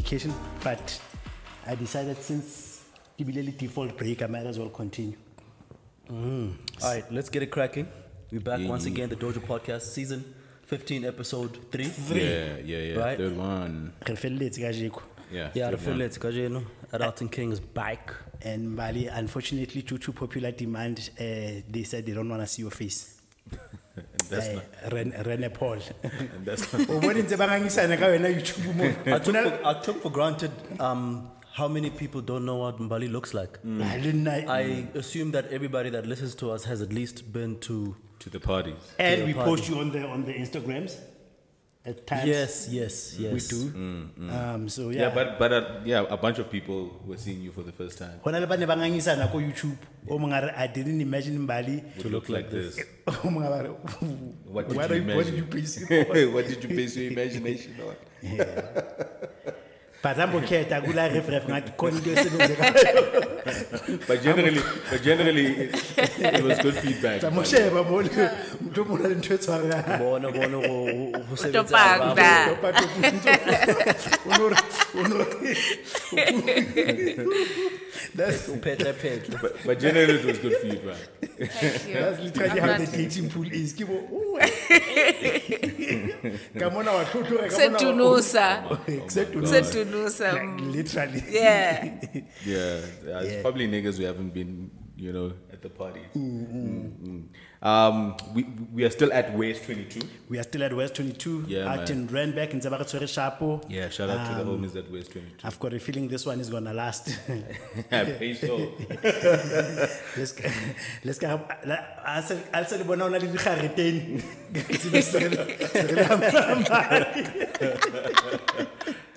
dedication, but I decided since Kibileli default break, I might as well continue. All right, let's get it cracking. We're back once again, the Dojo podcast, season 15, episode 3. Yeah. Right? Third one. Yeah, the full let's go, Adulting King's bike. And Bali, unfortunately, due to popular demand, they said they don't want to see your face. That's not. Rene Paul. And that's not. I took for granted how many people don't know what Mbali looks like. I assume that everybody that listens to us has at least been to To the parties. And we post you on the Instagrams at times. Yes. We do. So Yeah, but a bunch of people were seeing you for the first time. When I YouTube, I didn't imagine Mbali To look like this. What What did you base your imagination on? But I'm okay. But generally, it was good feedback. But generally, it was good feedback. Thank you. That's literally how the dating pool is. Literally. Yeah. It's probably niggas who haven't been, at the party. We are still at Waste 22. We are still at West 22. Yeah, out in Randbeck in Zabagatore Shapo. Yeah, shout out to the homies at Waste 22. I've got a feeling this one is gonna last. I think so. Let's go. I'll say the one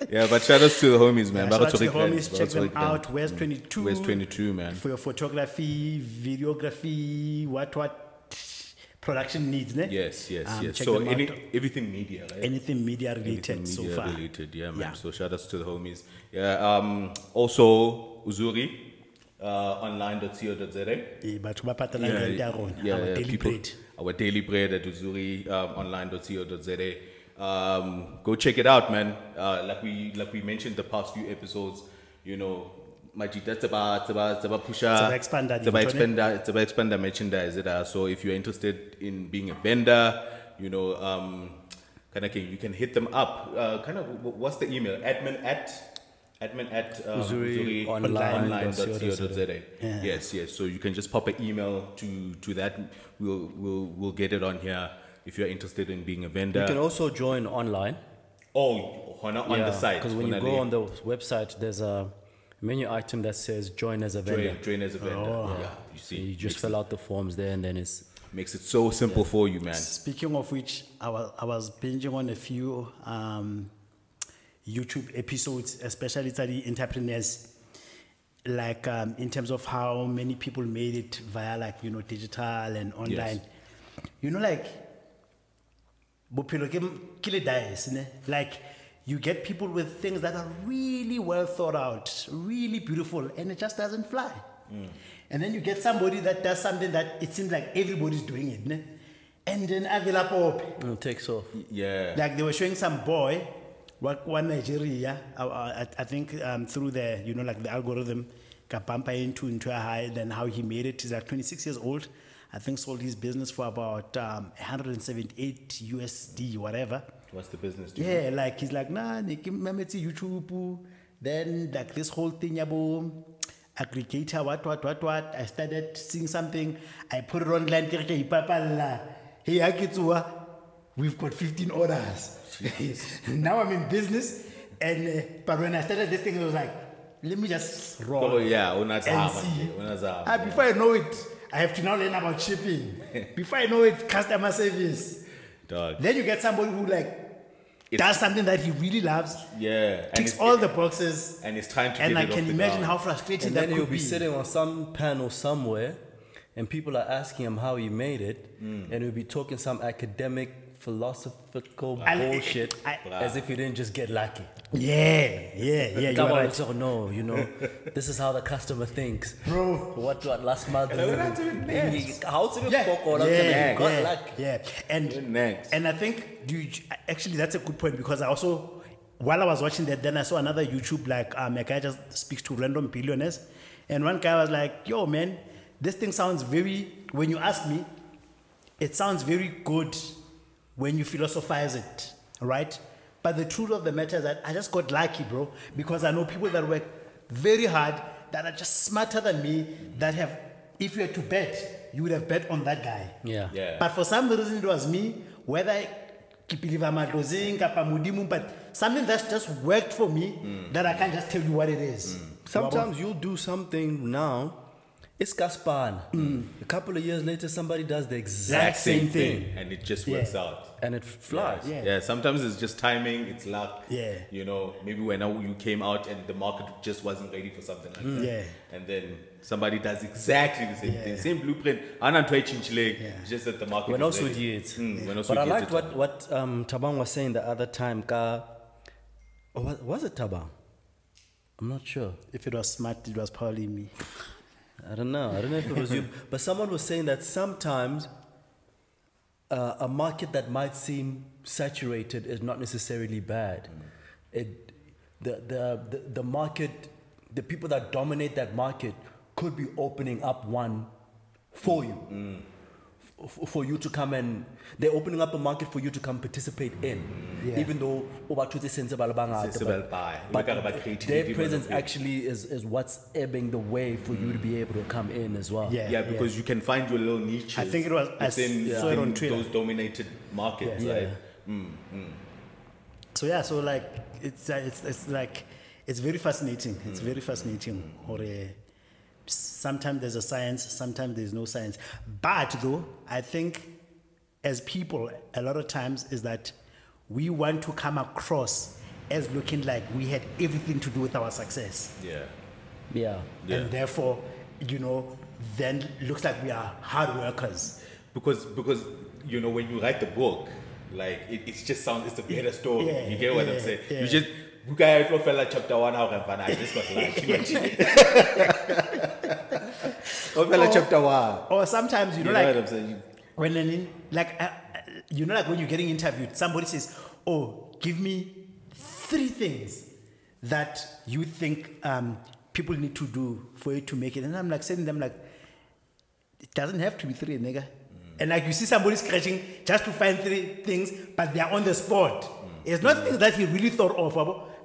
Yeah, but shout out to the homies, man. Shout out to the homies. Check them out. West 22. West 22, man. For your photography, videography, what production needs, ne? Yes. Check So them out. everything media, right? Anything media related Anything so media far. related, yeah, man. Yeah. So shout outs to the homies. Yeah. Also Uzuri, online.co.za. But our daily people, bread. Our daily bread at Uzuri, online.co.za. Go check it out, man. Like we mentioned the past few episodes, Majid, that's about pusha, expand that it's about expand the merchandise. So if you're interested in being a vendor, you can hit them up. What's the email? Admin at Uzuri online.co.za. Yes. So you can just pop an email to that. We'll get it on here if you're interested in being a vendor. You can also join online. On the site. Because when you go on the website, there's a menu item that says join as a vendor. Join as a vendor. Yeah, you see. So you just fill out the forms there, and then it's makes it so simple for you, man. Speaking of which, I was binging on a few YouTube episodes, especially to the entrepreneurs, like in terms of how many people made it via digital and online. Yes. Like you get people with things that are really well thought out, really beautiful, and it just doesn't fly. And then you get somebody that does something that it seems like everybody's doing it, ne? And then it takes off. Yeah. Like they were showing some boy, one Nigeria, I think through the the algorithm, kapampa into a high. Then how he made it. He's like 26 years old. I think sold his business for about 178 USD, whatever. What's the business? Yeah, like he's like, nah, it's YouTube. Then like this whole thing, yabo, aggregator, what. I started seeing something. I put it online. Hey, Akitsua, we've got 15 orders. Now I'm in business. And but when I started this thing, I was like, let me just roll. Oh yeah, and see. Before I know it, I have to now learn about shipping. Before I know it, customer service. Dog. Then you get somebody who does something that he really loves. Yeah. Ticks all the boxes. And it's time to and get I it off can the imagine ground. how frustrating And that then could he'll be. be sitting on some panel somewhere, and people are asking him how he made it, and he'll be talking some academic, philosophical bullshit as if he didn't just get lucky. Yeah. You're right. Oh no, this is how the customer thinks. Bro. What last month? How to Yeah. And Next. I think actually that's a good point, because I also while I was watching that, then I saw another YouTube, like a guy just speaks to random billionaires. And one guy was like, yo, man, this thing sounds when you ask me, it sounds very good when you philosophize it, right? But the truth of the matter is that I just got lucky, bro, because I know people that work very hard, that are just smarter than me, that have, if you had to bet, you would have bet on that guy. Yeah. But for some reason, it was me, whether but something that just worked for me, that I can't just tell you what it is. Sometimes you'll do something now, it's Gaspan. A couple of years later, somebody does the exact same thing. And it just works out. And it flies. Yeah, sometimes it's just timing, it's luck. Yeah. You know, maybe when you came out and the market just wasn't ready for something like that. Yeah. And then somebody does exactly the same thing. Same blueprint. It's just that the market When is also ready. idiots. But I liked what Tabang was saying the other time. Was it Tabang? I'm not sure. If it was smart, it was probably me. I don't know if it was you. But someone was saying that sometimes a market that might seem saturated is not necessarily bad. The market, the people that dominate that market could be opening up one for you. For you to come and they're opening up a market for you to come participate in, even though but their presence actually is what's ebbing the way for you to be able to come in as well. Because you can find your little niches. I think it was within those dominated markets, right? So like it's like it's very fascinating. It's very fascinating. Or sometimes there's a science, sometimes there's no science. But though, I think as people, a lot of times is that we want to come across as looking like we had everything to do with our success. Yeah. And therefore, then looks like we are hard workers. Because you know, when you write the book, like it just sounds, it's a better story. You get what I'm saying? You just chapter 1 out and I just got like chapter 1. Or sometimes you know what I'm saying? When like when you're getting interviewed, somebody says, "Oh, give me 3 things that you think people need to do for you to make it." And I'm like saying them like, it doesn't have to be 3, nigga. And like you see somebody scratching just to find 3 things, but they're on the spot. It's not things that he really thought of.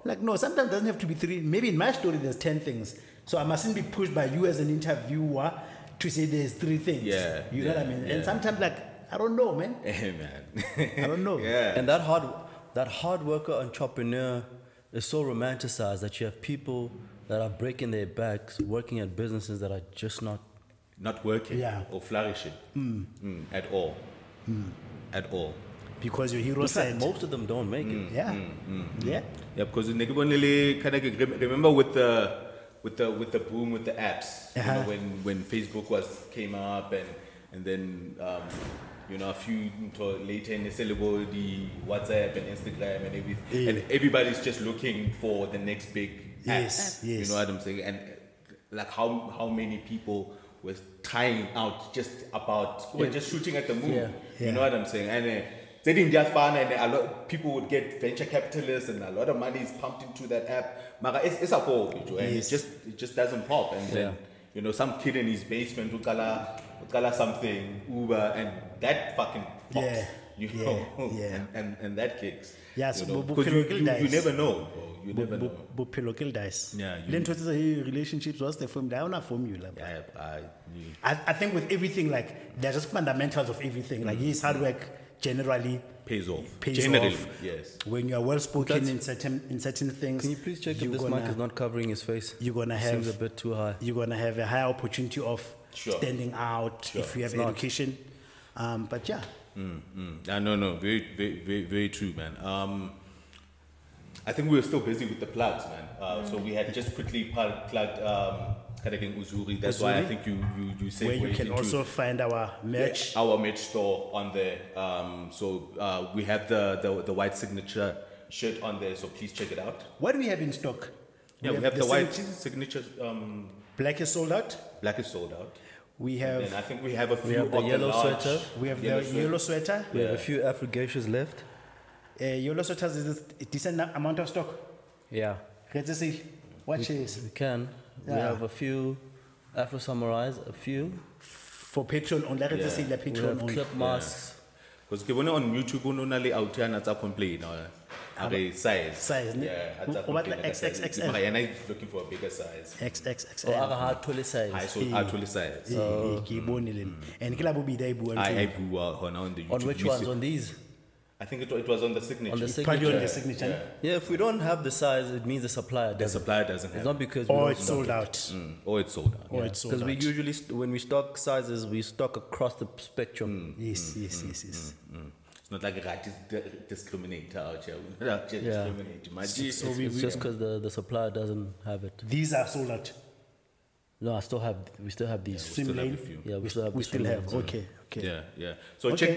Like, no, sometimes it doesn't have to be 3. Maybe in my story, there's 10 things. So I mustn't be pushed by you as an interviewer to say there's 3 things. You know what I mean? And sometimes, like, I don't know, man. I don't know. And that hard worker entrepreneur is so romanticized that you have people that are breaking their backs, working at businesses that are just not working or flourishing at all. At all. Because your hero said most of them don't make it. Yeah, because remember with the boom with the apps, you know, when Facebook came up and then a few later in the WhatsApp and Instagram and everything, and everybody's just looking for the next big app. You know what I'm saying? And like how many people were trying out just shooting at the moon. You know what I'm saying? And and a lot people would get venture capitalists and a lot of money is pumped into that app. It's a ball, and it just doesn't pop. And then some kid in his basement would color something Uber, and that fucking pops. And that kicks. Yes, because you never know, bro. You never know. Dice. Relationships, what's the formula? I don't know formula. I think with everything, like, they're just fundamentals of everything. Like, his hard work generally pays off. Yes. When you are well spoken in certain things. Can you please check if this mic is not covering his face? You're gonna have seems a bit too high. You're gonna have a higher opportunity of standing out if you have education. But yeah. No, very, very, very true, man. I think we were still busy with the plugs, man. So we had just quickly plugged Kadegeng Uzuri. That's why I think you say where you can also find our merch. Our merch store on there. So we have the white signature shirt on there. So please check it out. What do we have in stock? We have the white signature. Black is sold out. We have. And I think we have a few of the yellow sweater. We have the yellow sweater. We have a few Afro geishas left. You also tells us a decent amount of stock. Yeah, Let's see. Watch this. we can. We Yeah. have a few Afro Samurais, a few. For Patreon only, let's say the We Patreon have only. clip masks. Because ke bone on YouTube o na le out yana tsa complain are size. Size, ne? Yeah, O batla XXXL. Mara yena is looking for a bigger size. Or XXXL. other hard to I size. so actually size. Ke bone le. And ke la bobedi a buang I too. bua hona on the YouTube. On which ones? On these? I think it was on the signature. On the Probably on signature. the signature. Yeah, if we don't have the size, it means the supplier The doesn't. supplier doesn't It's have. not because we Or don't it's stock sold it. out. Or it's sold out. Or it's sold Because we out. usually, when we stock sizes, we stock across the spectrum. Yes. It's not like a right discriminator out here. We're not just Yeah. discriminating. My G. So It's just because the supplier doesn't have it. These are sold out. No, we still have these. Swim still have lane. a few. Yeah, we still have. We the still swim have. lanes. Okay. Yeah. So Okay.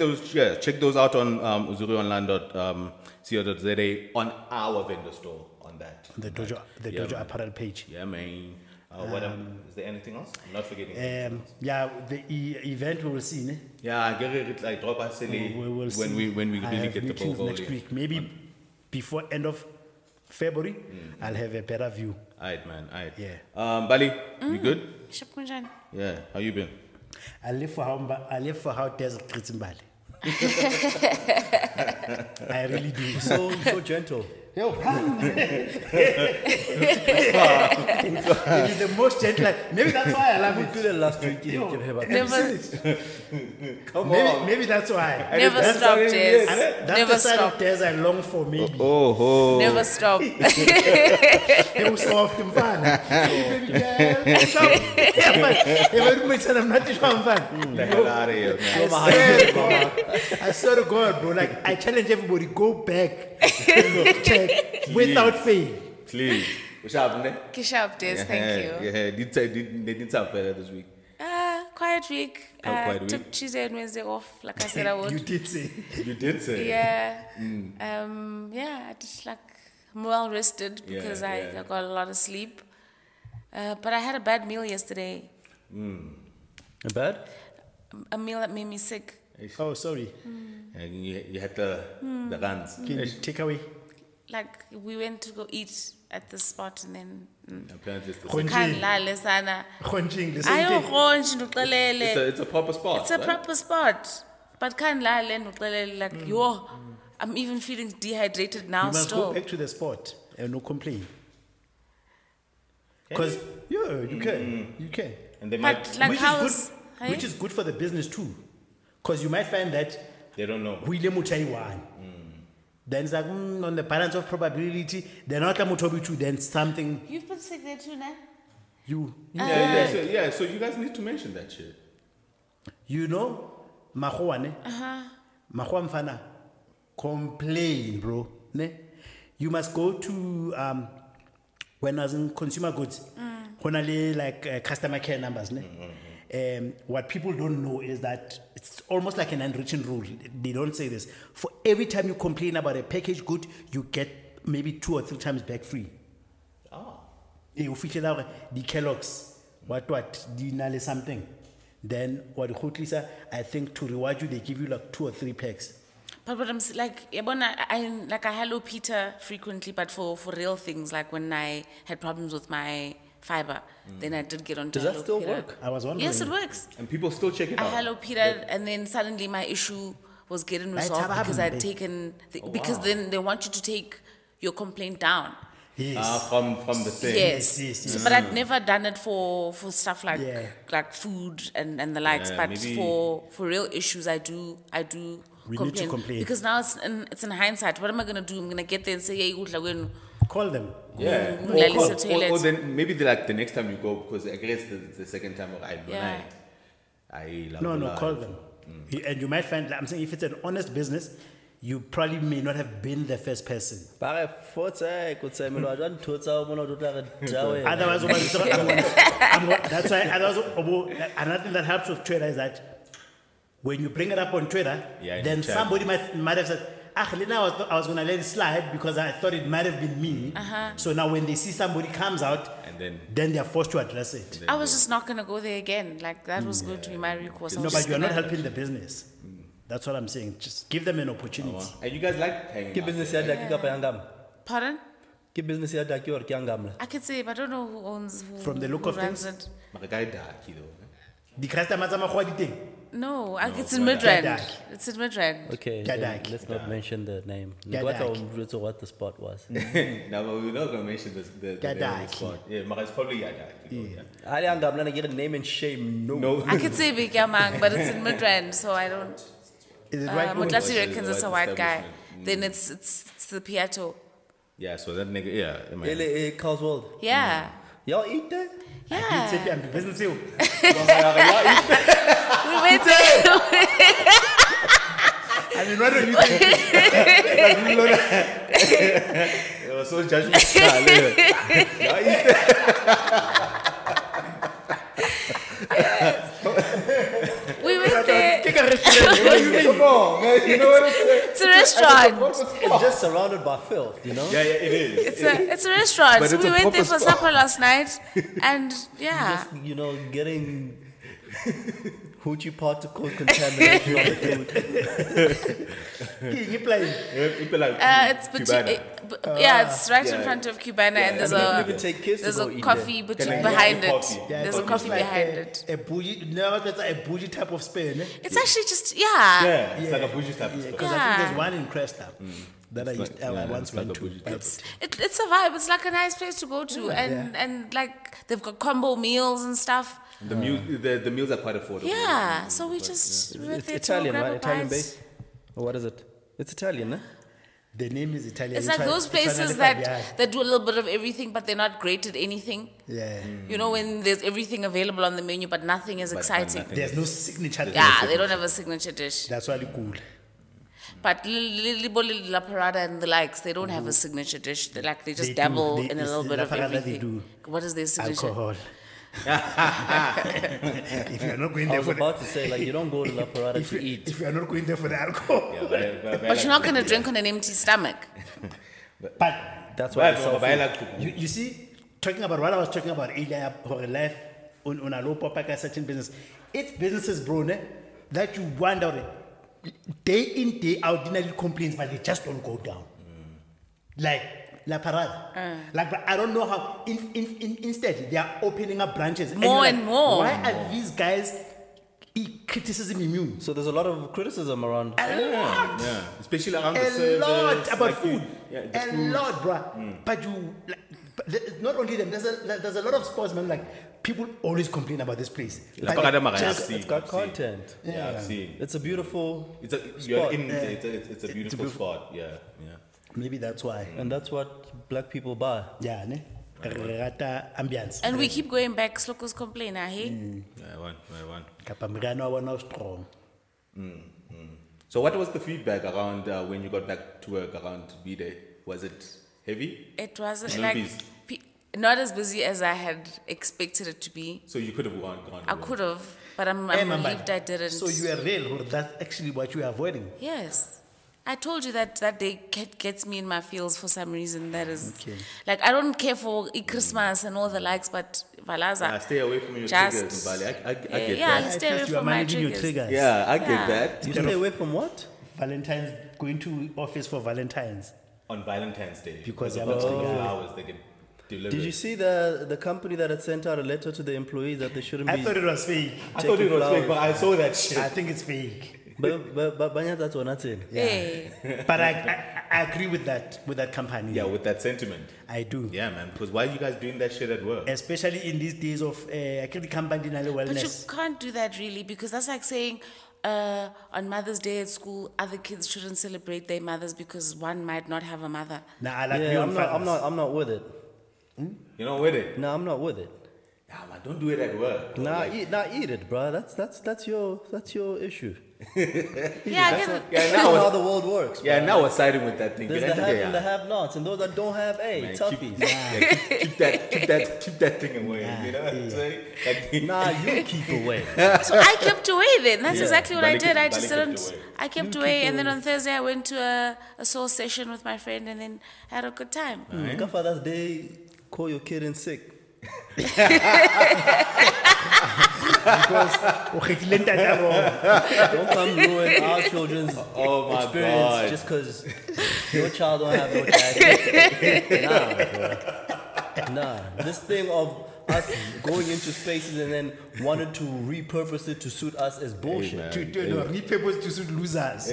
check those out on uzurionline.co.za on our vendor store on that. The Dojo, Yeah, Dojo man. apparel page. Yeah, man. Is there anything else? I'm not forgetting. anything else. Yeah, the event we will see. Ne? Yeah, I get it like drop us silly We will see. when we I really have get the ball meetings rolling. next week. Maybe before end of February, I'll have a better view. Alright, man. Alright. Yeah. Bali, you good? Shapunjan. Yeah. How you been? I live for how there's Kritsimbali. I really do. So gentle. Yo, it is the most gentle. Maybe that's why I love We it. did it last week. Yo, Never, Come on. maybe that's why. never that's stop, what it Jez. is. That's Never the side stop. of Des I long for, maybe. Oh. Never stop. It was so often fun. Baby girl, stop. Yeah, but I'm not sure I'm fun. The hell out of here, man. I swear to God, bro. Like, I challenge everybody, go back. Check without fail. Please. What's happening? Kisha updates, thank you. Yeah, they did something better this week. Quiet week. Quiet Took week. Tuesday and Wednesday off, like I said I You would. did say. You did say. Yeah. Yeah, I just like, I'm well rested because Yeah. I got a lot of sleep. But I had a bad meal yesterday. Bad? A meal that made me sick. Oh, sorry. And you had the guns. Can you take away? Like, we went to go eat at the spot and then... Apparently it's the Khonjing. Can't lie, sana. Khonjing, the same thing. Ayokhontshi nduxelele. it's a proper spot. It's a right? proper spot. But can't lie, nduxelele, like, yo, I'm even feeling dehydrated now You must still. go back to the spot and no complain. Because, yeah, you can. You can. And they But might, like, Which how is is... good, which is good for the business too. Because you might find that they don't know. we le Taiwan. Then it's like, on the balance of probability, they're not a Mutobi too, then something You've been sick there too, now? you So you guys need to mention that shit. you know, Mahoane, Mahoam Fana, complain, bro. Ne? You must go to when I was in consumer goods, when I like customer care numbers. Ne? What people don't know is that it's almost like an unwritten rule. They don't say this. For every time you complain about a packaged good, you get maybe 2 or 3 times back free. You feature out the Kellogg's, what, the Nale something. Then what the I think to reward you, they give you like 2 or 3 packs. But what I'm like, I hello Peter frequently, but for real things, like when I had problems with my fiber, then I did get on to Does that Hello still Peter. work? I was wondering. Yes, it works. And people still check it I out. hello Peter, and then suddenly my issue was getting resolved Right, because I'd Tabahambe. taken, because then they want you to take your complaint down. Yes. From the thing. Yes. yes, So, yes. but I'd never done it for stuff like Yeah. like food and the likes. Yeah, but maybe- for real issues, I do We need to complain. because now it's in hindsight. What am I gonna do? I'm gonna get there and say, "Hey, udla kwenu." Call them. Yeah. Nglalise toilet. Or then maybe the next time you go, because I guess the second time I don't Yeah. No, call them. And you might find, like, I'm saying, if it's an honest business, you probably may not have been the first person. Bare fotse go tsa melo jwa ntotsa bona do tla re jawe. Otherwise, that's why. Another thing that helps with Twitter is that when you bring it up on Twitter, Yeah, in then the chat. somebody might have said, Lena, I was going to let it slide because I thought it might have been me. So now when they see somebody comes out, And then they're forced to address it. I was just not gonna go there again. Like that was going to be my recourse. I No, was but just you're not gonna- helping the business. That's what I'm saying. Just give them an opportunity. And you guys like hanging Ke out business there, ya daki kapa yangam. Pardon? Ke business ya daki or ke yangam la. I could say, but I don't know who owns who. From the look who of runs things? it. Mara guy dark, you know. The customers are mahua di teng. No, it's in Midrand. Gadak. It's in Midrand. Okay, Gadak. then let's not mention the name. Gadak. What the spot was. No, but we're not going to mention the name of the Gadaki. spot. Yeah, Mara, it's probably Yadak. You know, yeah. Ali yangam la get a name and shame. No. I could say Big Yamang, but it's in Midrand, so I don't. Is it right? Mutlasi White- reckons it's a white guy. establishment. Then it's the Piato. Yeah, so that nigga, yeah. I mean, LA Carl's World. Yeah. Y'all eat there? Yeah. I'm the business here. We went there. I mean, what do you think? it was so judgmental. We went there. Take a restaurant. What do you mean? Come on, man. You know what I'm saying? It's a restaurant. It's just surrounded by filth, you know? Yeah, it is. It's a restaurant. But it's We a went there proper for supper last night, and yeah. Just, you know, getting hoochie particle contamination on the food. You play. People like It's Cubana. yeah, it's right in Yeah. front of Cubana, and there's And you don't a even take kids to there's go a eat coffee Can between I get behind you it. coffee? Yeah, There's a it's coffee like behind it. A bougie. No, that's a bougie type of Spain. Eh? It's actually just Yeah, it's like a bougie type of stuff. Because I think Yeah. there's one in Cresta that I once it's like went a to. bougie type of- It's a vibe. It's like a nice place to go to, and like they've got combo meals and stuff. The meals are quite affordable. Yeah, so we just went It's there Italian, to grab right? a Italian bite. base? Or what is it? It's Italian, eh? The name is Italian. It's like those places that do a little bit of everything, but they're not great at anything. Yeah. You know, when there's everything available on the menu, but nothing is exciting. nothing. There's no signature. Yeah, they don't have a signature dish. That's why cool. But Lili La Parada and the likes, they don't have a signature dish. They They just do. dabble They- in a little it's bit La of Parada they everything. do. What is their signature? Alcohol. If you're not going I there was for the, about to say, like, you don't go to La Parada to eat. if you're not going there for the alcohol, But you're not going to drink on an empty stomach. but That's why it's so you see, talking about what I was talking about earlier, for life on a low pop like a certain business, it's businesses, bro, ne, that you wonder day in day out, dinner complaints, but they just don't go down. Like La Parada, like but I don't know how. Instead, they are opening up branches More you're and more. Why are these guys criticism immune? So there's a lot of criticism around. Yeah, especially around the A service, lot about like food. Yeah, the A food. lot, bruh. But you, like, not only them. There's a lot of sportsmen. Like people always complain about this place. La But Parada Mara, just- I've seen, It's got I've seen. content. Yeah, I've seen. It's a beautiful, It's a it's a beautiful spot. Yeah, yeah. Maybe that's why. and that's what black people buy. Yeah, ne. Rata ambience. And we keep going back. Slokos complain, hey? I won. Kapa Mrano wa now strong. So what was the feedback around when you got back to work around B-Day? Was it heavy? It wasn't No like busy. not as busy as I had expected it to be. So you could have gone. I could have, but I'm Hey, Mamba, relieved I didn't. So you are real, or that's actually what you are avoiding. Yes. I told you that day gets me in my feels for some reason. That is, Okay. like, I don't care for Christmas and all the likes, but Valaza. Stay away from your Just- triggers, Mbali. I get yeah, that. stay away First, you are from my managing your triggers. triggers. Yeah, I get Yeah. that. You stay away from what? Valentine's, going to office for Valentine's. On Valentine's Day. Because of you're the not flowers they can deliver. Did you see the company that had sent out a letter to the employees that they shouldn't I be? thought it was fake. I thought it was flowers. fake, but I saw that shit. I think it's fake. but Banya, that's what I'm saying. Yeah. But I agree with that company. Yeah, with that sentiment. I do. Yeah, man. Because why are you guys doing that shit at work? Especially in these days of actually company But you wellness. can't do that really, because that's like saying on Mother's Day at school, other kids shouldn't celebrate their mothers because one might not have a mother. Nah, I like Yeah, real I'm fathers. not with it. You know, with it. No, I'm not with it. Yeah, man. Don't do it at work. Nah, Like, eat it, bro. That's your issue. Yeah, I get it. yeah, That's now how we're, the world works. yeah, bro. now we're siding with that thing. There's But the I have think, and the yeah, have-nots, and those that don't have, man, toughies. keep that thing away. You know what I'm saying? Like, Nah, you keep away. So I kept away then. That's exactly what I Bali did. I kept- just Bali kept didn't. away. I kept away, and then on Thursday I went to a soul session with my friend, and then had a good time. Come Father's Day, call your kid in sick. because o kgethile ntata wrong. Don't come ruin our children's Oh my experience God. just because your child don't have no daddy. Nah, bro. Nah. This thing of us going into spaces and then wanted to repurpose it to suit us is bullshit. man. To repurpose to suit losers.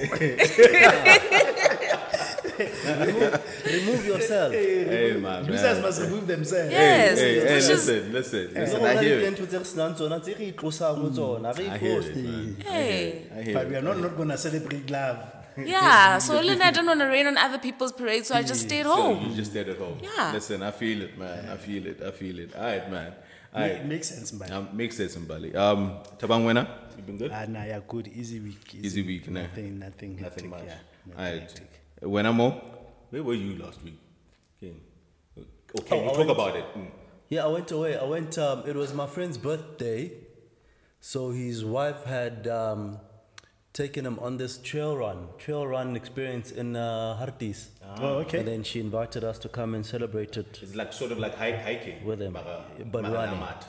Remove yourself. Hey, man. Losers must remove themselves. Yes. Hey, it's just, listen. No, I hear it. I I hear it, man. hey. I hear But it. we are not going to celebrate love. Yeah, so Lynn, I don't want to rain on other people's parade, so I just stayed So home. you just stayed at home. Yeah. Listen, I feel it, man. I feel it. All right, man. All It right. makes sense, man. Makes sense, Mbali. Tabang Wena, you been good? Nah, yeah, good. Easy week. Easy week, nah. Nothing Nothing hectic, much. yeah. All Nothing right. hectic. Wena Mo, where were you last week? Okay. Okay, Oh, you I talk went- about it. Yeah, I went away. It was my friend's birthday. So his wife had taken him on this trail run experience in Hartis. Oh, okay. And then she invited us to come and celebrate it It's like sort of like hiking with him. But Mara running. Namat.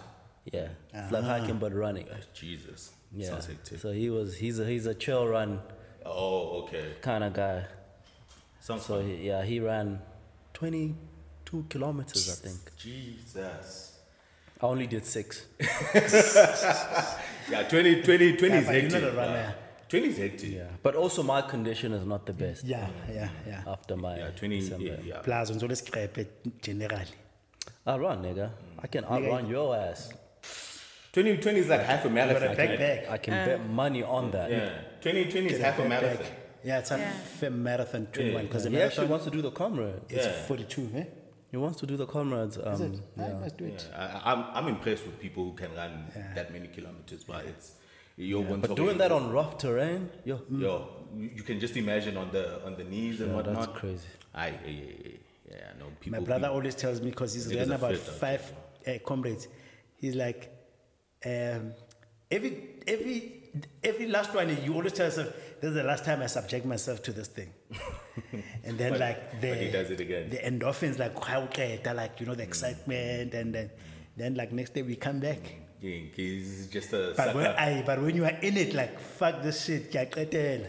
Yeah. It's like hiking but running. Jesus. Yeah. Sounds hectic. So he's a trail run Oh, okay. kind of guy. Sounds So fun. he ran 22 kilometers, I think. Jesus. I only did 6. Yeah, 20 is but you're hectic. not a runner. 20 is hectic. Yeah. But also my condition is not the best Yeah. after my Yeah, 20. December. Yeah. Plus, on always scrape it generally. I run, nigga. I can outrun your ass. 20 is like half a marathon. Got a backpack. I can bet money on that. Yeah. 20 is half a marathon. Yeah, it's a Yeah. marathon 21 because the He actually marathon wants to do the comrade. is Yeah. 42. Eh? He wants to do the comrades. I Yeah. must do it. Yeah, I'm impressed with people who can run that many kilometers, but it's you're one But talk doing about- that on rough terrain, yo, you can just imagine on the knees and yeah, whatnot. that's crazy. Yeah, no people. My brother always tells me because he's Niggas ran are about fit out 5 comrades. He's like, every last one, you always tell yourself, this is the last time I subject myself to this thing. And then But he does it again. the endorphins, like, like, you know, the excitement. And then like next day we come back. He's just a But when you are in it, like, fuck this shit.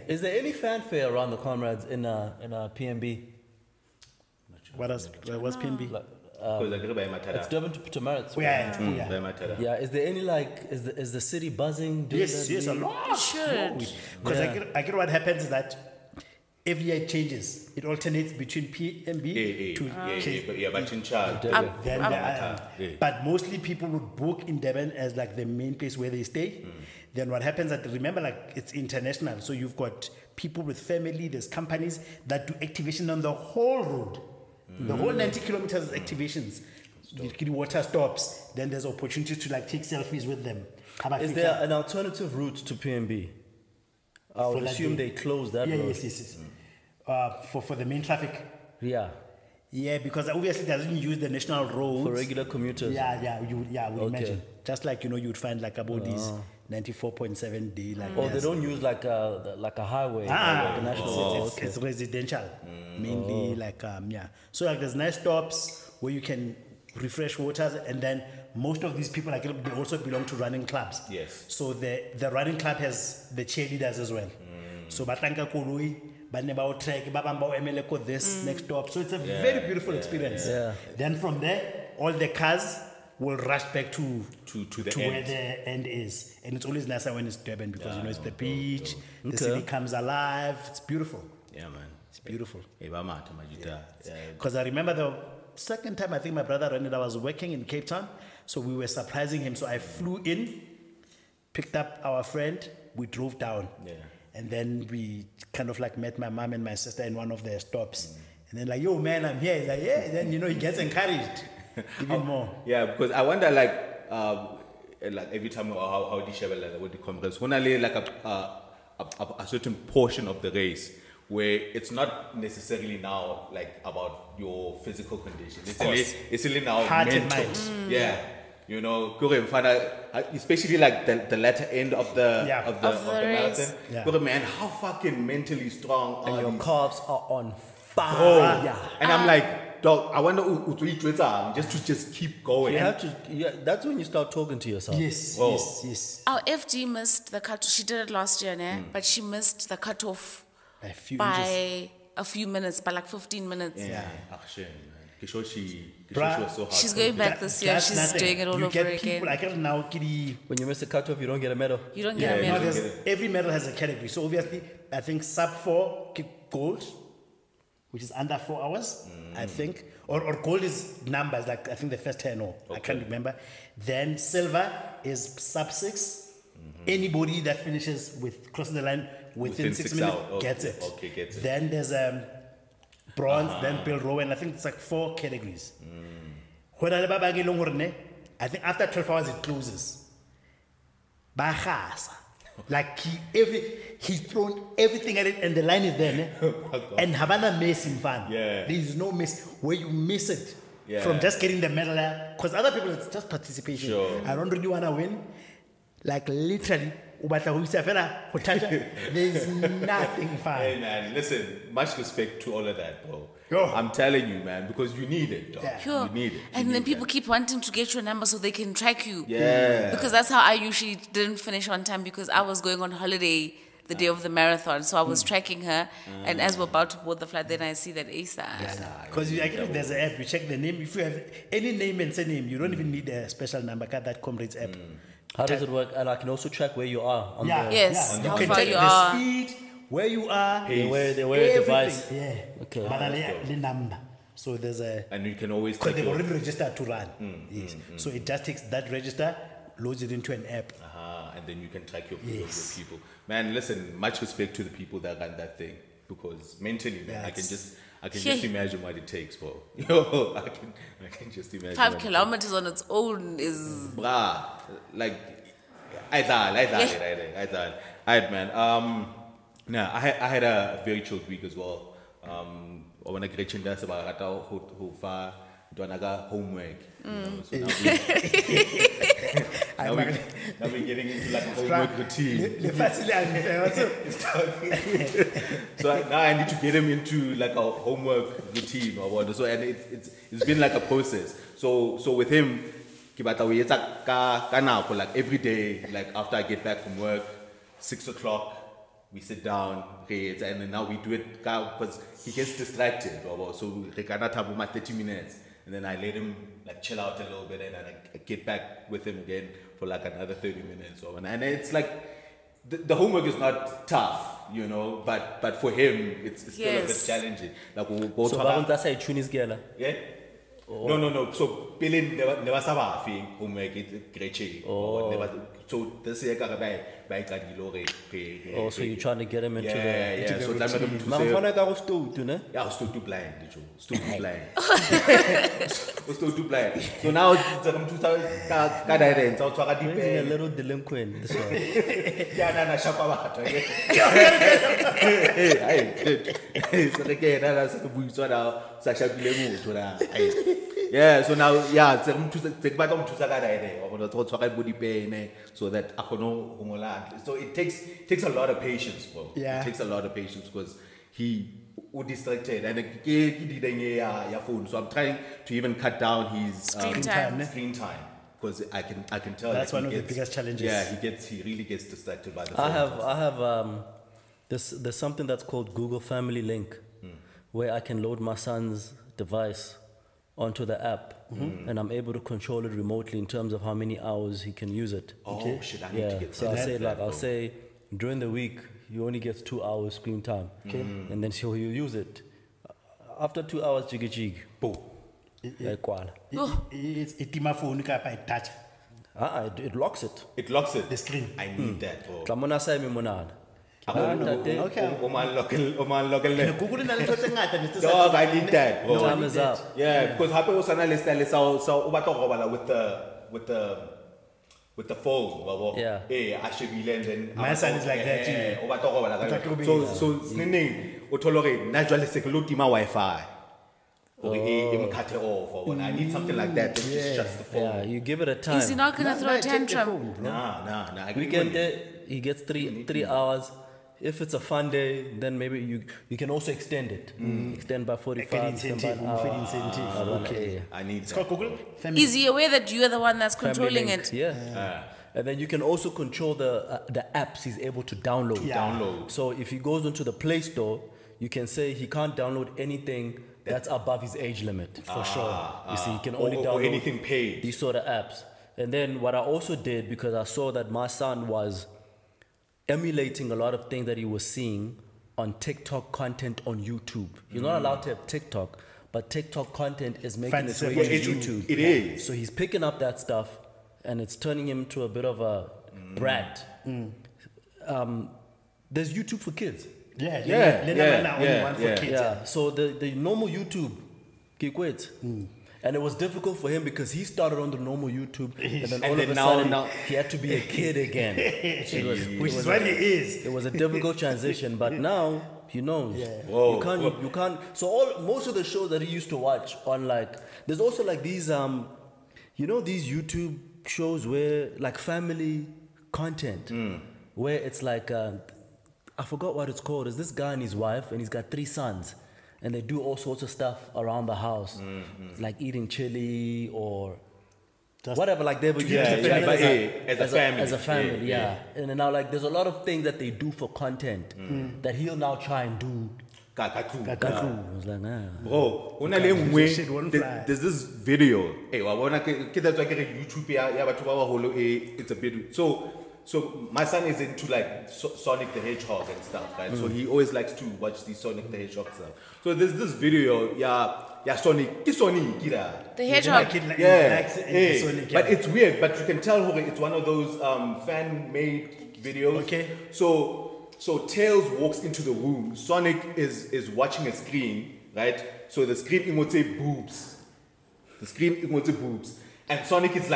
Is there any fanfare around the comrades in PMB? What's PNB? Like, Because I grew by Matada. it's Durban to Marathon. Yeah. By Matada. Yeah, is there any like is the city buzzing? doing Yes, that yes, a thing? lot. should. Because Yeah. I get what happens is that every year it changes. It alternates between PMB to But Chincha. then Yeah. but mostly people would book in Durban as like the main place where they stay. Then what happens that remember like it's international, so you've got people with family, there's companies that do activation on the whole road. The whole 90 kilometers is activations. You get water stops, then there's opportunities to like take selfies with them. Is there an alternative route to PMB? I would For like assume the- they closed that Yeah, road. yes. For the main traffic. Yeah, Yeah, because obviously it doesn't use the national roads. for regular commuters. Yeah, we Okay. imagine. Just like, you know, you'd find like about these 94.7D. Like Oh, they don't use like a highway, like a national road. it's, it's residential, mainly like, yeah. So like there's nice stops where you can refresh waters and then most of these people, like they also belong to running clubs. Yes. So the running club has the cheerleaders as well. So batlanka koloi, bane ba o trek, ba bang ba o emele ko this next stop. So it's a very beautiful experience. Yeah. Then from there, all the cars will rush back to the where end. the end is. And it's always nicer when it's Durban because you know it's the beach, the Okay. city comes alive. It's beautiful. Yeah, man. It's beautiful. Hey, Bamata, Majita. Because I remember the second time I think my brother ran it, I was working in Cape Town. So we were surprising him. So I flew in, picked up our friend, we drove down. Yeah. And then we kind of like met my mom and my sister in one of their stops. And then like, yo man, I'm here. He's like, yeah. Then, you know, he gets encouraged even more. Yeah, because I wonder like every time how do you like what the conference when I lay like a certain portion of the race where it's not necessarily now like about your physical condition. It's really now Heart and mental. mind. Yeah. You know, especially like the latter end of the Yeah. of the Of the race. marathon. Yeah. Because man, how fucking mentally strong And are your these? calves are on fire. Oh, and I'm like, dog, I wonder just to just keep going. You have to. Yeah, that's when you start talking to yourself. Yes, Oh. yes. Our FG missed the cut. She did it last year, ne? But she missed the cutoff A few by inches. a few minutes, by like 15 minutes. Yeah. Ach, shame, man. Kisho, she Bruh, was so hard. She's going back this year. That's She's nothing. doing it all you over get again. people, I get now, Kiri. When you miss a cutoff, you don't get a medal. You don't get a Yeah, No, medal. every medal has a category. So obviously, I think sub 4 gold, which is under 4 hours, I think. Or gold is numbers, like I think the first 10 or I can't remember. Then silver is sub 6. Anybody that finishes with crossing the line within 6 minutes hours. gets it. Okay, gets it. Then there's bronze, then Bill Rowan. I think it's like 4 categories. When I think after 12 hours it closes. Bahasa. Like he's thrown everything at it and the line is there. Ne? And Havana miss in fun. Yeah. There is no miss where you miss it Yeah. from just getting the medal. Because other people it's just participation. Sure. I don't really want to win. Like literally, there's nothing fun. Hey man, listen, much respect to all of that, bro. Yo. I'm telling you, man, because you need it, dog. Yeah. Sure. You need it. And then people keep wanting to get your number so they can track you. Yeah. Because that's how I usually didn't finish on time because I was going on holiday the day of the marathon. So I was tracking her. And as we're about to board the flight, then I see that ASA. Because there's an app, you check the name. If you have any name and surname, you don't even need a special number. Got that Comrades app. How does it work? And I can also track where you are. On Yeah, the, Yes, yeah. how You can far check you the are. speed, where you are. They wear a device. Yeah. Okay. But the number. So there's a. And you can always Because take they've your, already registered to run. Yes. So it just takes that register, loads it into an app. and then you can track your Yes. people. Man, listen, much respect to the people that run that thing because mentally, man, Yeah, I can just Yeah. imagine what it takes, bro. Yo, I can just imagine. 5 what it kilometers on its own is. takes. Bruh, like, I thought. Alright, man. Nah, I had a very chilled week as well. I want to get you that's about how far do I got homework. You know, so now we're getting into like a homework routine. So now I need to get him into like a homework routine or what. So and it's been like a process. So with him, like every day, like after I get back from work, 6 o'clock, we sit down, and then now we do it because he gets distracted. So we can have my 30 minutes, and then I let him like chill out a little bit, and then I get back with him again for like another 30 minutes. And it's like the homework is not tough, you know, but for him it's still a bit Yes. challenging. Like we'll go So to that's a Tunis girl. yeah. No. So Pelin never saw homework it great. So this year by Oh, so you're trying to get him into yeah. the. So that's what I'm to Man, say. fana ka go sto, tu ne? Yeah, I was still too blind, still too blind. Was still too blind. So now it's ka direct. So I He's a deep. little delinquent. This one. Yeah, na shapa batho. Hey, so again, that's the build so now sa shapile motho na. Yeah, so now yeah, it's ba tlo mthusa ka direct. Wa bona go tshwara body pain so that I kgono ho ngola. So it takes a lot of patience, bro. Yeah. It takes a lot of patience because he distracted and ya phone. So I'm trying to even cut down his screen time because I can tell That's that one he of the gets- biggest challenges. Yeah, he really gets distracted by the phone. I have there's something that's called Google Family Link, where I can load my son's device onto the app, and I'm able to control it remotely in terms of how many hours he can use it. Oh shit! I need to Yeah, get so that. I'll say during the week he only gets 2 hours screen time, and then he'll use it. After 2 hours, jig, boom, like kwala. It's a team phone by touch. It locks it. It locks it. The screen. I need that, bro. Tlamona sa mi monana. Okay. Oman local. Google na le ntho tse ngata bese sa- Dog, I need that, bro. Time is up. Yeah, because hape o sana le style so o batla go bala with the phone, babo. Yeah. I should be and then My son is like that too. O batla go bala It's like ka. Ruby. So sneng o tholore na jwale se ke lo tima Wi-Fi. Or cut it off or what. I need something like that that just shuts the phone. Yeah, you give it a time. Is he not going to throw a Take the tantrum? phone. Nah. I agree Weekend with you. day, he gets three hours. if it's a fun day, then maybe you can also extend it. Extend by 45. extend by an hour. Okay. I need It's that. called Google. Family. Is he aware that you are the one that's Family controlling linked, it? Yeah. And then you can also control the apps he's able to download. Yeah. Download. So if he goes into the Play Store, you can say he can't download anything that's above his age limit. For sure. You see, he can only or download anything paid. these sort of apps. And then what I also did, because I saw that my son was emulating a lot of things that he was seeing on TikTok content on YouTube. He's not allowed to have TikTok, but TikTok content is making its way Fancy. to Yeah, YouTube. it is. So he's picking up that stuff, and it's turning him to a bit of a brat. There's YouTube for kids. Yeah. Yeah, Only yeah, one for yeah. kids. Yeah. So the normal YouTube, Kikwet. And it was difficult for him because he started on the normal YouTube, and then all of a sudden he had to be a kid again. Which is what he is. It was a difficult transition, but now he knows. Whoa. You can't. So most of the shows that he used to watch on there's also these these YouTube shows where family content, where it's I forgot what it's called. It's this guy and his wife, and he's got 3 sons, and they do all sorts of stuff around the house, like eating chili or whatever. They would use the family as a family. Yeah. And then now there's a lot of things that they do for content that he'll now try and do. I was like, nah. Bro, shit won't fly. there's this video. Hey, that's why YouTube it's a bit. So my son is into Sonic the Hedgehog and stuff, right? So he always likes to watch the Sonic the Hedgehog stuff. So there's this video, Sonic, The hedgehog. but it's weird. But you can tell it's one of those fan-made videos. Okay. So Tails walks into the room. Sonic is watching a screen, right? So the screen emotes say boobs. The screen emotes boobs, and Sonic is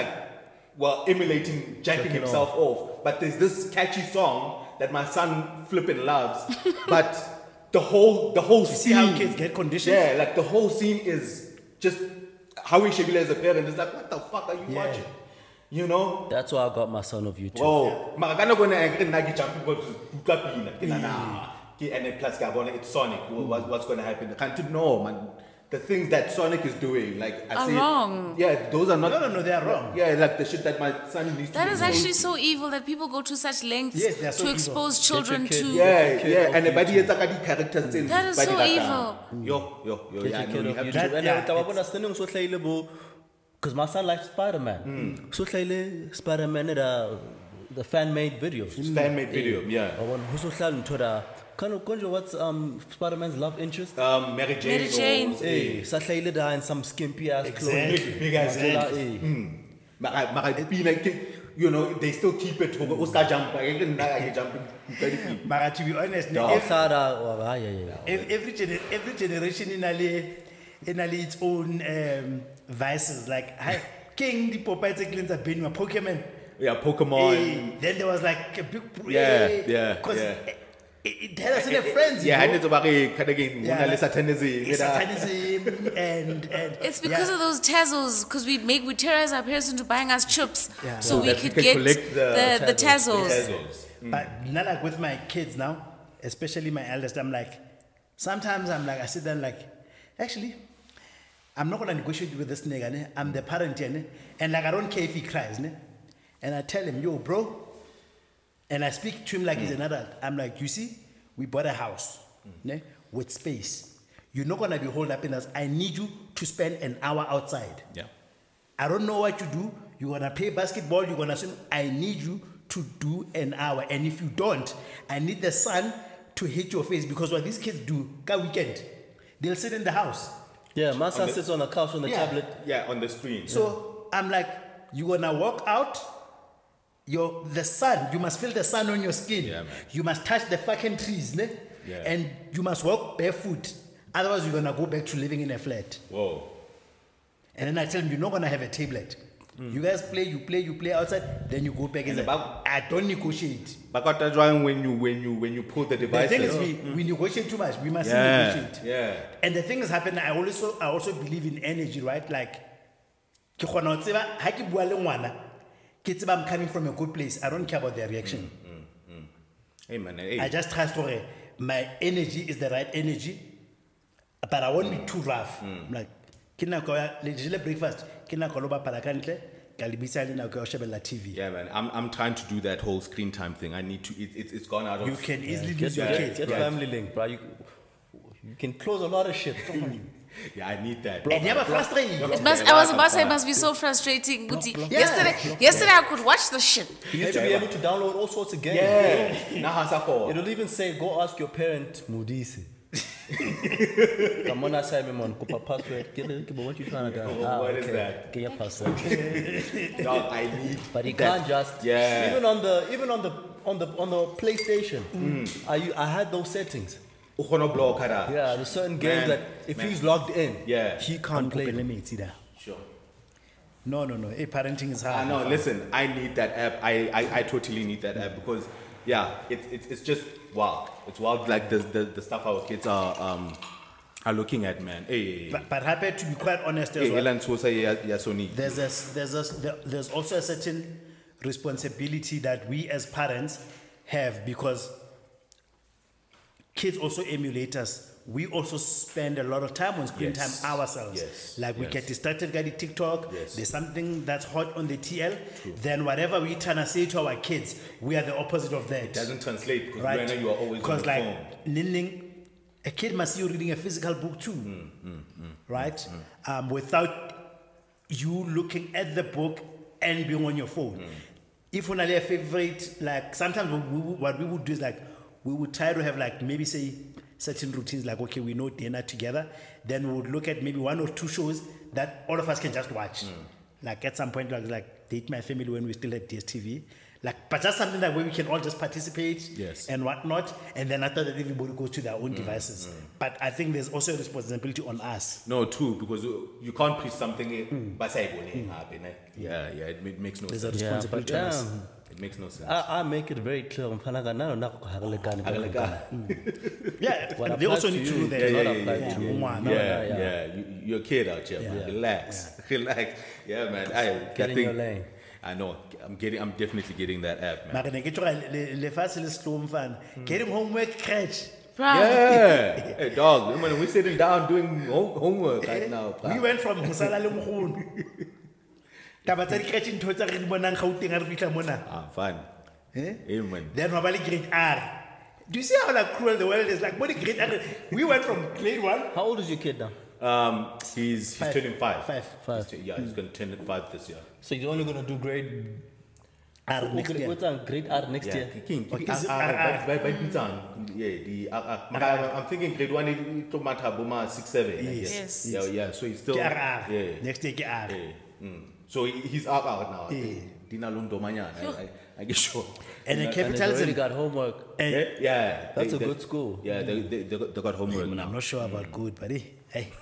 emulating jacking himself off. But there's this catchy song that my son flipping loves. But the whole scene. See how kids get conditioned? Yeah, the whole scene is just how we should be as a parent. It's what the fuck are you watching? You know? That's why I got my son of YouTube. Oh, and then plus it's Sonic. What's gonna happen? I can't know, man. The things that Sonic is doing, Are wrong. Yeah, those are not. No, they are wrong. Yeah, the shit that my son needs to. That is actually so evil that people go to such lengths Yes, they are so to evil. expose children Get your to. kid. Yeah, and the body is like characters. That is so evil. Yo, Get yeah, your no, kid you off have YouTube. to. And then I was standing so hlahile because my son likes Spider-Man. So hlahile Spider-Man the fan-made videos. It's fan-made video, yeah. I want who's so hlahile to what's Spider-Man's love interest? Mary Jane. Mary Jane. Hey, sa hlahile da in some skimpy ass clothes. Exactly. Big ass you know, they still keep it. Oscar jump, jumping. But to be honest, every generation in its own vices. Hi, King the Popeye cleanser bin Pokemon. Yeah, Pokemon. Then there was a big because it had us in a frenzy. Yeah, it's about satanism and It's because of those Tazos, because we terrorize our parents into buying us chips so we that could we can get collect the Tazos. But not with my kids now, especially my eldest. Sometimes I sit there actually, I'm not gonna negotiate with this nigga. Ne? I'm the parent, and I don't care if he cries. Ne? And I tell him, yo, bro. And I speak to him like he's an adult. I'm like, you see, we bought a house ne, with space. You're not going to be holed up in us. I need you to spend an hour outside. Yeah. I don't know what you do. You're going to play basketball. You're going to swim. I need you to do an hour. And if you don't, I need the sun to hit your face. Because what these kids do, that weekend, they'll sit in the house. Yeah, my son sits on the couch on the tablet. Yeah, on the screen. So I'm like, you're going to walk out. The sun, you must feel the sun on your skin. Yeah, man. You must touch the fucking trees, ne? Yeah. And you must walk barefoot. Otherwise, you're gonna go back to living in a flat. Whoa. And then I tell them, you're not gonna have a tablet. You guys play, you play outside, then you go back in. I don't negotiate. But when you pull the The device. thing is, we negotiate too much. We must negotiate. Yeah. And the thing is happening. I also believe in energy, right? I'm coming from a good place. I don't care about their reaction. Hey man, hey. I just trust for my energy is the right energy, but I won't be too rough. I'm like, kina ko le breakfast, kina ko lo ba pala kantle, ka le bitsa le na ko shebella TV. Yeah, man. I'm trying to do that whole screen time thing. I need to. It's gone out of. You can easily Get, lose your kids. get family link, bro. You can close a lot of shit. Yeah, I need that. And never frustrated. I was about to say it must be so frustrating. Guti. Yesterday I could watch the shit. You used to be able to download all sorts of games. Yeah. Nah, It'll even say, go ask your parent, Mudisi. Come on, I say, man, kopa password. What you trying to do? What is that? Get your password. Dog, I need. But you that. can't just. Yeah. Even on the PlayStation, I had those settings. Yeah, there's certain games that if he's logged in, he can't play. Let me see that. Sure. No. Hey, parenting is hard. No, listen, I need that app. I totally need that app because, yeah, it's just wild. It's wild, like the stuff our kids are looking at, man. Hey. But happy to be quite honest as well. There's also a certain responsibility that we as parents have because kids also emulate us. We also spend a lot of time on screen time ourselves. Yes. Like we get distracted by the TikTok. Yes. There's something that's hot on the TL. Then whatever we trying to say to our kids, we are the opposite of that. It doesn't translate because right? you are always on the like, phone. A kid must see you reading a physical book too, right? Without you looking at the book and being on your phone. If one of their favorite, like sometimes what we would do is like, we would try to have like maybe say certain routines like, okay, we know dinner together. Then we would look at maybe 1 or 2 shows that all of us can just watch. Like at some point, like Date My Family when we still had DSTV. Like, but just something that where we can all just participate and whatnot. And then after that, everybody goes to their own devices. But I think there's also a responsibility on us. No, true, because you can't preach something but say it makes no There's sense. a responsibility on us. It makes no sense. I make it very clear. Yeah, they also need to do that. You're a kid out here, man. Relax. Yeah, man. Get in your lane. I know. I'm definitely getting that app, man. Getting homework crutch. Yeah. Hey, dog. When we're sitting down doing homework right now. We went from Musala le Mkhulu. Tabatari catching towards a ribbon and coating and Rita Mona. Fun. Amen. Then Mabali grade R. Do you see how like cruel the world is? Like, what a grade R. We went from grade 1. How old is your kid now? He's turning 5. 5. He's going to turn 5 this year. So you're only going to do grade R next year. What's on grade R next year? I'm thinking grade 1 it took my tabuma 6, 7. Yes. Yeah. So he's still Next year R. So he's out now. Dina Lundo Manya. I get sure. And the And capitalism already got homework. That's a good school. Yeah, they got homework. I'm not sure about good, but hey.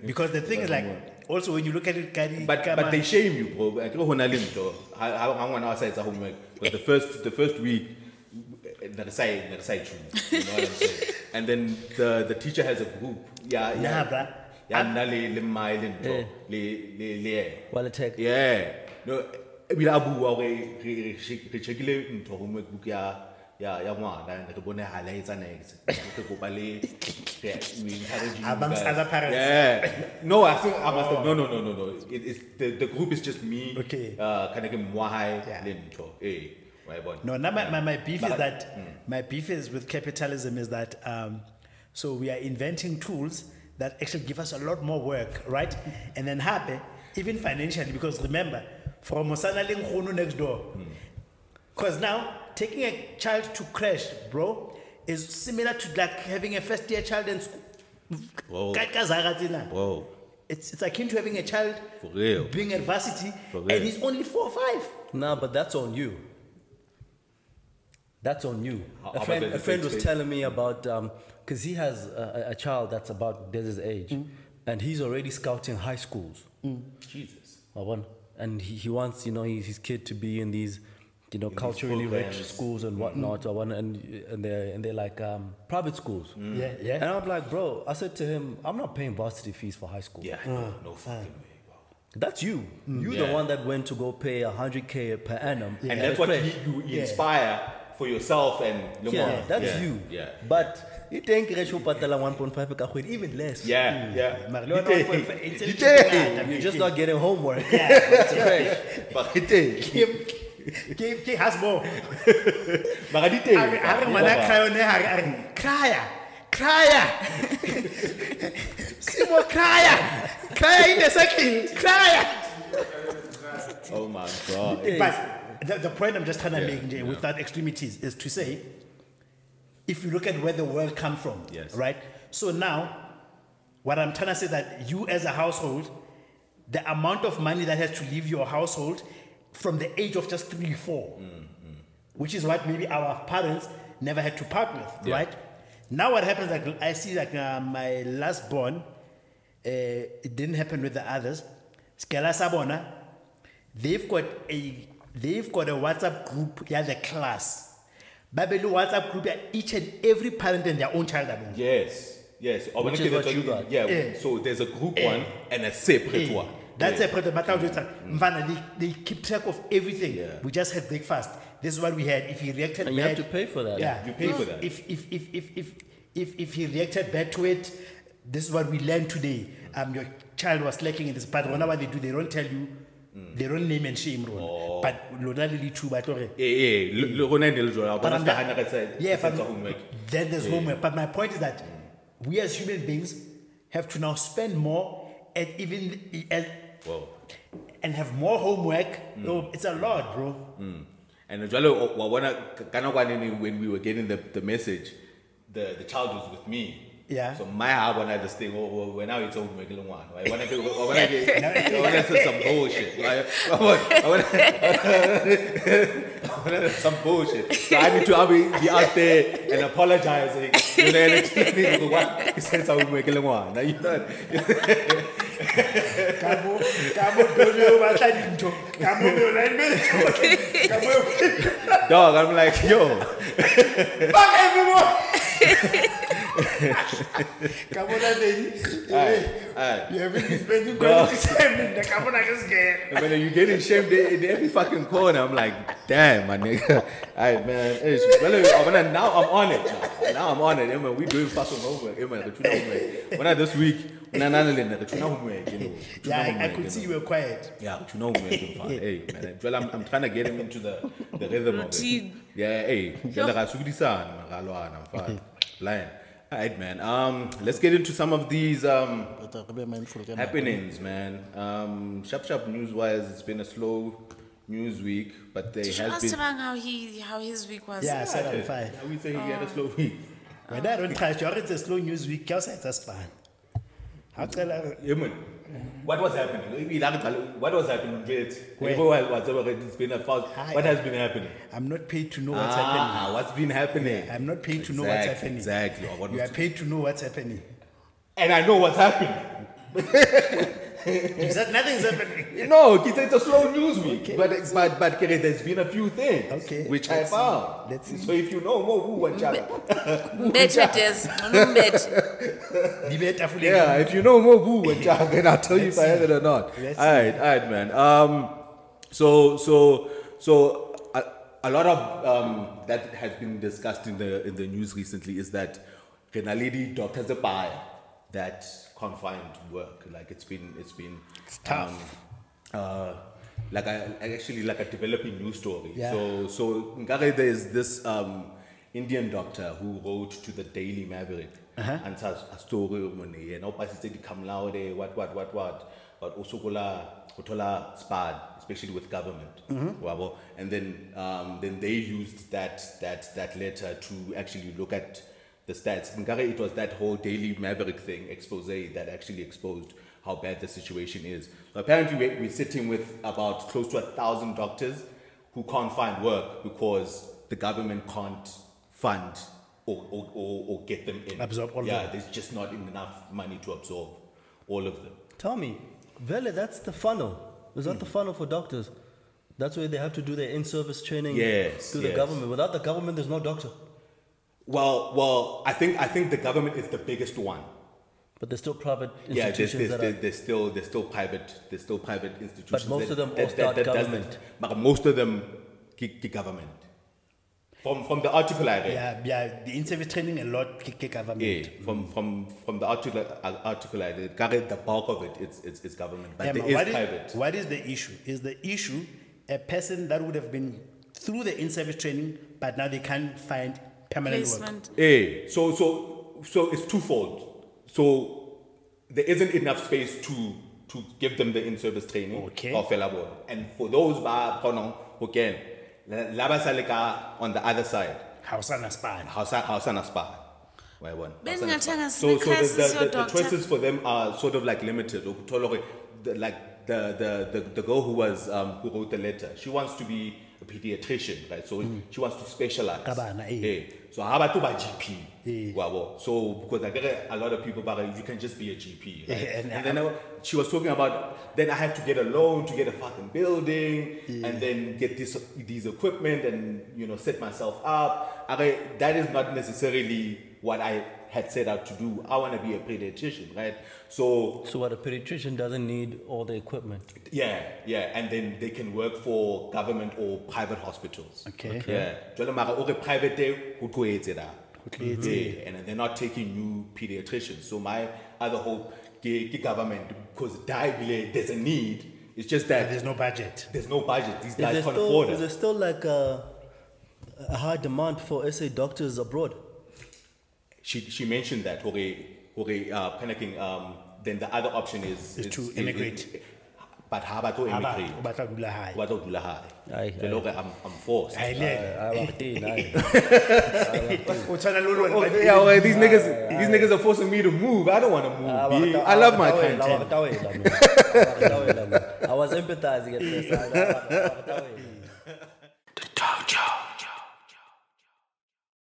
Because the thing is like, also when you look at it, but they shame you, bro. I don't know how one outside is homework. But the first week, the side true. You know what I'm saying? And then the teacher has a group. bruh. Yeah. No, we abu we checkile into homework book ya ngwana and re bone highlights next. We encourage you. Amongst other parents. Yeah. No, I think I must have, no. It's the group is just me. Okay. Kind of mwahai lento. Hey. No, now my beef is that my beef is with capitalism is that so we are inventing tools that actually give us a lot more work, right? And then happy, even financially, because remember, from Mosana Lingkhunu next door. Because now taking a child to crash, bro, is similar to like having a first year child in school. Whoa. It's akin to having a child For real. being at varsity For real. and he's only 4 or 5. No, but that's on you. That's on you. How A friend about the was space? telling me about, because he has a child that's about Dez's age, and he's already scouting high schools. Jesus. And he wants, his kid to be in these, culturally rich programs. schools and whatnot. And they're like private schools. Yeah. And I'm like, bro, I said to him, I'm not paying varsity fees for high school. Yeah. No fucking way, bro. That's you. You're Yeah. the one that went to go pay 100K per annum. And that's what you inspire for yourself and Yeah, that's you. Yeah. But you think ratio patala 1.5 ka kgwedi, even less. Yeah. Mara le yona 1.5 it's a You little bit take- ngata, You're just not getting homework. But it take. ke has more Mara di teng. ha re ngwana a cry one ha re crya Simo crya in the second crya. Oh my God. But the point I'm just trying to make nje, without extremities is to say, if you look at where the world comes from, Yes. right? So now, what I'm trying to say that you as a household, the amount of money that has to leave your household from the age of just 3, 4, which is what maybe our parents never had to part with, right? Now what happens, like I see like my last born, it didn't happen with the others. Skela Sabona, they've got a WhatsApp group, yeah, the class. Babelu WhatsApp group, yeah, each and every parent and their own child. Yes. Or when Which I is get what the- you got. Yeah. So there's a group one and a separate one. That's a part of they keep track of everything. Yeah. We just had breakfast. This is what we had. If he reacted And you bad, have to pay for that. Yeah, You pay for that. If he reacted bad to it, this is what we learned today. Your child was lacking in this part. Whenever they do, they don't tell you. They don't name and shame, but lona really true. But okay. Yeah, but then there's homework. But my point is that we as human beings have to now spend more and and have more homework. Oh, it's a lot, bro. And when we were getting the message, the child was with me. Yeah. So my heart wanted this thing. When now it's over, make it one. I want to say some bullshit. I want some bullshit. So I need to be out there and apologizing. And explaining what he said. I will make it one. Now you know. Kamo Dojo batla dintho. Kamo me online me. Dog, I'm like, yo. Fuck everyone. Come on, baby. You haven't been spending going to shame. Come on, I just get. When you getting shamed in every fucking corner, I'm like, damn, my nigga. Alright, man. Now I'm on it. Now I'm on it. We doing fucking homework. When this week, Yeah, I could see you were quiet. Yeah, but you know, man. Hey, man. Well, I'm trying to get him into the rhythm of it. Routine. Yeah, hey. I'm fine. Blind. Alright, man. Let's get into some of these happenings, man. Sharp news-wise, it's been a slow news week, but there Did you has ask been. Tabang how his week was? Yeah, I said I'm fine. How we say he had a slow week? When I don't try to it's a slow news week, that's fine. How tell her? Yeah, man. What was happening? What was happening? It's been a fast. What has been happening? I'm not paid to know what's happening. What's been happening? I'm not paid to know what's happening. Exactly. You are paid to know what's happening. And I know what's happening. You said nothing's happening. No, it's a slow news week. But there's been a few things which I found. Let's see. So if you know more, who went Bet Des. Yeah, if you know more boo and Jack, then I'll tell you if I have it or not. Let's Alright, man. So a lot of that has been discussed in the news recently is that Renalidi doctors a buyer that confined work. Like it's been tough. Like I actually like a developing news story. Yeah. So Ngare, there's this Indian doctor who wrote to the Daily Maverick and says a story and opposite the come loud what but also gola spad, especially with government. And then they used that letter to actually look at the stats. Ngare, it was that whole Daily Maverick thing expose that actually exposed how bad the situation is. So apparently we're sitting with about close to 1,000 doctors who can't find work because the government can't fund or get them in. Absorb all of them. There's just not enough money to absorb all of them. Tell me, Vele, that's the funnel. Is that the funnel for doctors? That's where they have to do their in-service training through the government. Without the government, there's no doctor. Well, I think the government is the biggest one. But there's still private institutions there's still private institutions. But most of them all start government. But most of them government. from the article I read. Yeah, the in-service training a lot ke government. Yeah, from the article I read, the bulk of it it's government, but there is private. What is the issue? Is the issue a person that would have been through the in-service training, but now they can't find permanent work? Placement. Yeah, so it's twofold. So there isn't enough space to give them the in-service training. Okay. And for those again, Labasaleka on the other side. Hausana span. Hausana spa. Why one? Ben Hausana spa. Ngatanga So crisis, your the doctor. choices for them are sort of like limited. Like the girl who wrote the letter, she wants to be a pediatrician, right? So she wants to specialize. So how about GP? So because I get a lot of people, but you can just be a GP. Right? And then she was talking about, then I have to get a loan to get a fucking building, and then get these equipment, and set myself up. That is not necessarily what I had set out to do. I want to be a pediatrician, right? So what, a pediatrician doesn't need all the equipment? Yeah, and then they can work for government or private hospitals. Okay. Yeah. Private and they're not taking new pediatricians. So my other hope, government, because there's a need. It's just that there's no budget. There's no budget. These guys can't afford it. Is there still like a high demand for SA doctors abroad? She mentioned that. Panicking. Then the other option is to immigrate. But how about to immigrate? I'm forced. These niggas are forcing me to move. I don't want to move. I love my country. I was empathizing at first.